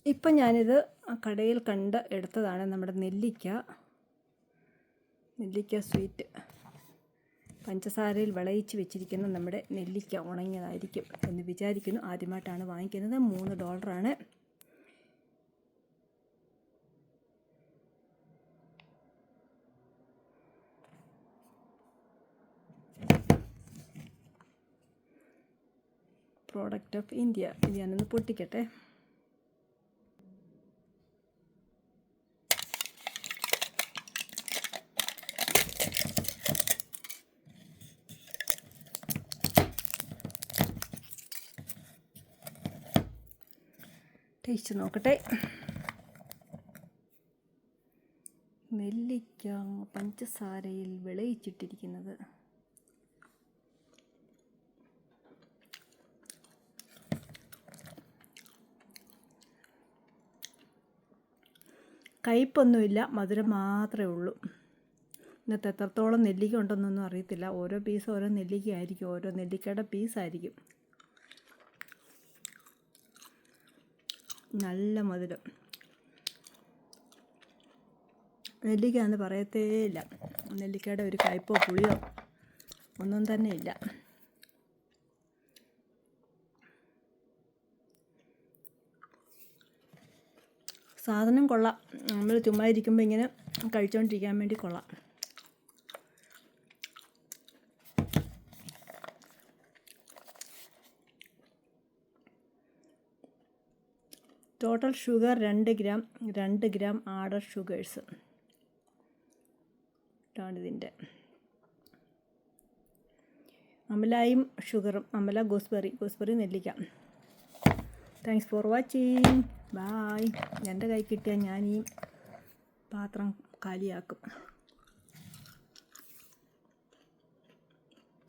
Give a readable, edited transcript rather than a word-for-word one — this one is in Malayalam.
ഇപ്പം ഞാനിത് കടയിൽ എടുത്തതാണ് നമ്മുടെ നെല്ലിക്ക സ്വീറ്റ്. പഞ്ചസാരയിൽ വിളയിച്ച് വെച്ചിരിക്കുന്ന നമ്മുടെ നെല്ലിക്ക ഉണങ്ങിയതായിരിക്കും എന്ന് വിചാരിക്കുന്നു. ആദ്യമായിട്ടാണ് വാങ്ങിക്കുന്നത്. $3. Product of India. ഇത് ഞാനൊന്ന് പൊട്ടിക്കട്ടെ. ടേസ്റ്റ് നോക്കട്ടെ. നെല്ലിക്ക പഞ്ചസാരയിൽ വിളയിച്ചിട്ടിരിക്കുന്നത്. കയ്പൊന്നുമില്ല, മധുരം മാത്രമേ ഉള്ളൂ. ഇന്നത്തെ എത്രത്തോളം നെല്ലിക്ക ഉണ്ടെന്നൊന്നും അറിയത്തില്ല. ഓരോ പീസ് ഓരോ നെല്ലിക്ക ആയിരിക്കും, ഓരോ നെല്ലിക്കയുടെ പീസായിരിക്കും. നല്ല മധുരം. നെല്ലിക്ക എന്ന് പറയത്തേ ഇല്ല. നെല്ലിക്കയുടെ ഒരു കയ്പോ പുളിയോ ഒന്നും തന്നെ ഇല്ല. സാധനം കൊള്ളാം. നമ്മൾ ചുമ്മാ ഇരിക്കുമ്പോൾ ഇങ്ങനെ കഴിച്ചുകൊണ്ടിരിക്കാൻ വേണ്ടി കൊള്ളാം. Total sugar 2 gram adder sugars ഇതിൻ്റെ. അമലയും ഷുഗറും. അമല ഗൂസ്ബെറി നെല്ലിക്ക. Thanks for watching. ബായ്. എൻ്റെ കൈ കിട്ടിയാൽ ഞാൻ ഈ പാത്രം കാലിയാക്കും.